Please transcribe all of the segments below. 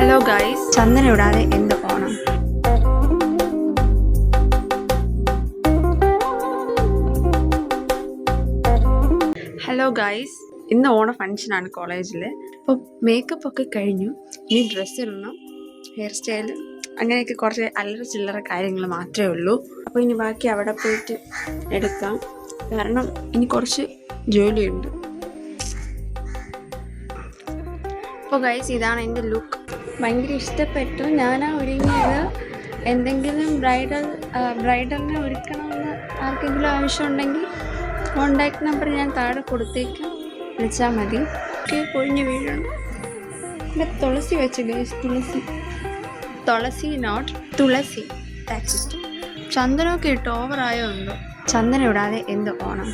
Hello guys, ചന്ദന ഇടാതെ എന്ത് Onam? Hello guys, ഇന്ന് ഓണ ഫംഗ്ഷനാണ് കോളേജിൽ. അപ്പോൾ മേക്കപ്പ് ഒക്കെ കഴിഞ്ഞു. ഇനി ഡ്രസ്സ് ഇടണം, ഹെയർ സ്റ്റൈൽ, അങ്ങനെയൊക്കെ കുറച്ച് അല്ലറ ചില്ലറ കാര്യങ്ങൾ മാത്രമേ ഉള്ളൂ. അപ്പോൾ ഇനി ബാക്കി അവിടെ പോയിട്ട് എടുക്കാം, കാരണം ഇനി കുറച്ച് ജോലിയുണ്ട്. അപ്പോൾ ഗൈസ്, ഇതാണ് എൻ്റെ ലുക്ക്. ഭയങ്കര ഇഷ്ടപ്പെട്ടു. ഞാനാ ഒരുങ്ങിയത്. എന്തെങ്കിലും ബ്രൈഡലിനെ ഒരുക്കണമെന്ന് ആർക്കെങ്കിലും ആവശ്യമുണ്ടെങ്കിൽ കോണ്ടാക്ട് നമ്പർ ഞാൻ താഴെ കൊടുത്തേക്കാം, വിളിച്ചാൽ മതി. ഒക്കെ പൊഴിഞ്ഞ് വീഴണം. പിന്നെ തുളസി വെച്ച് ഗൈസ്, തുളസി നോട്ട് തുളസി. ചന്ദനമൊക്കെ ഇട്ട് ഓവറായോ ഉണ്ടോ? ചന്ദനം ഇടാതെ എന്ത് ഓണം,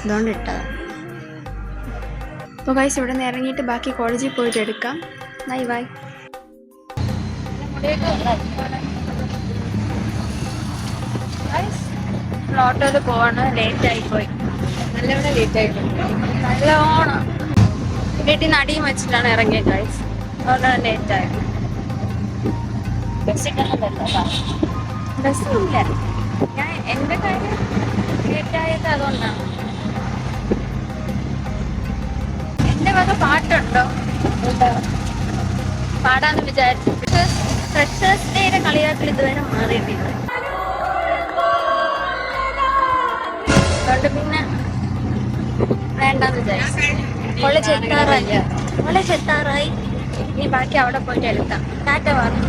അതുകൊണ്ട് ഇട്ടതാണ്. അപ്പോൾ ഗൈസ്, ഇവിടെ നിന്ന് ഇറങ്ങിയിട്ട് ബാക്കി കോളേജിൽ പോയിട്ട് എടുക്കാം. Bye bye. ഓട്ടോയിൽ പോവാണ്, ലേറ്റായിപ്പോയി, നല്ലവണ്ണം ലേറ്റായിപ്പോയി. നല്ലോണം വീട്ടിൽ നിന്ന് അടിയും വെച്ചിട്ടാണ് ഇറങ്ങിയത് ഗൈസ്, അതുകൊണ്ടാണ് ലേറ്റായത്. ബസ്സൊന്നുമില്ല, ഞാൻ എൻ്റെ കാര്യം ലേറ്റായത് അതുകൊണ്ടാണ്. എൻ്റെ വക പാട്ടുണ്ടോ? പാടാന്ന് വിചാരിച്ചു. ഫ്രഷേഴ്സ് ഡേയുടെ കളിയാക്കൾ ഇതുവരെ മാറിയിട്ടില്ല, അതുകൊണ്ട് പിന്നെ വേണ്ടെന്ന് വിചാരിച്ചു. കോളേജ് എത്താറായി. ഇനി ബാക്കി അവിടെ പോയിട്ട് എടുക്കാം. ടാറ്റ പറഞ്ഞു.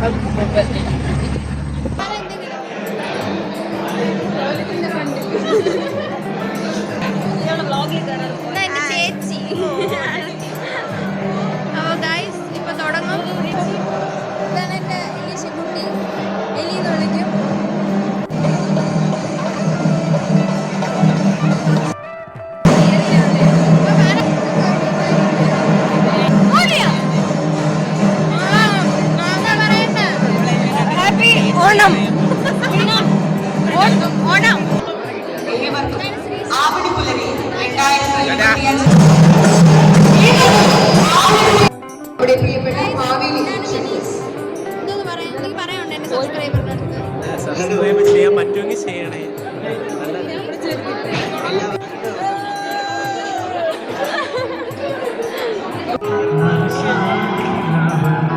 എന്റെ ചേച്ചി. അപ്പോൾ ഗൈസ്, ഇപ്പൊ തുടങ്ങും. ഇതാണ് എൻ്റെ ഇംഗ്ലീഷ് കുട്ടി, എലി എന്ന് വിളിക്കും. ഓണം ഓണം. സബ്സ്ക്രൈബ് ചെയ്യാൻ പറ്റുമെങ്കിൽ ചെയ്യണേ.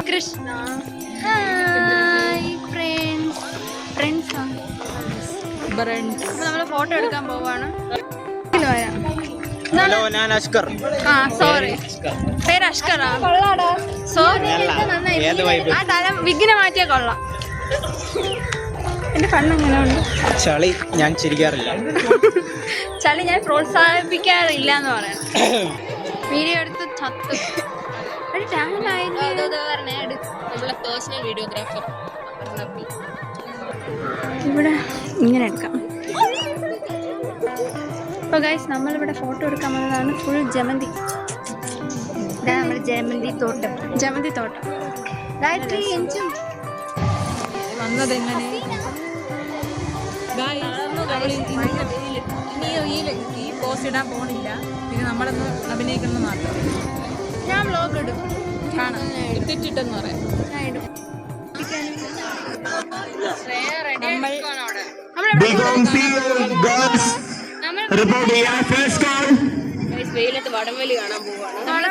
Krishna, hi friends. നമ്മൾ ഫോട്ടോ എടുക്കാൻ പോവാണ്. ഹലോ, ഞാൻ അഷ്കർ. സോറി, പേര് അഷ്കറാ? സോറി, ആ തലം വിഘ്ന മാറ്റിയാ കൊള്ളാം. എന്റെ കണ്ണെങ്ങനെ ഉണ്ട്? ചളി ഞാൻ ചിരിക്കാറില്ല. ചളി ഞാൻ പ്രോത്സാഹിപ്പിക്കാറില്ല എന്ന് പറയാം. വീഡിയോ എടുത്ത് ചത്തു. ഒരു പേഴ്സണൽ വീഡിയോഗ്രാഫർ. ഇവിടെ ഇങ്ങനെ എടുക്കാം. അപ്പോൾ ഗൈസ്, നമ്മളിവിടെ ഫോട്ടോ എടുക്കാൻ വന്നതാണ്. ഫുൾ ജമന്തി. ഇതാണ് നമ്മുടെ ജമന്തി തോട്ടം. വന്നതെങ്ങനെ ഈ പോസ്റ്റ് ഇടാൻ പോണില്ല, പിന്നെ നമ്മളൊന്ന് അഭിനയിക്കണം മാത്രം. ഞാൻ വ്ലോഗ് ഇടും, കാണാം. ഇട്ടിട്ടെന്ന് പറയാം. ഞാൻ ഇടും. വെയിലത്ത് വടംവലി കാണാൻ പോവാണ്. നമ്മൾ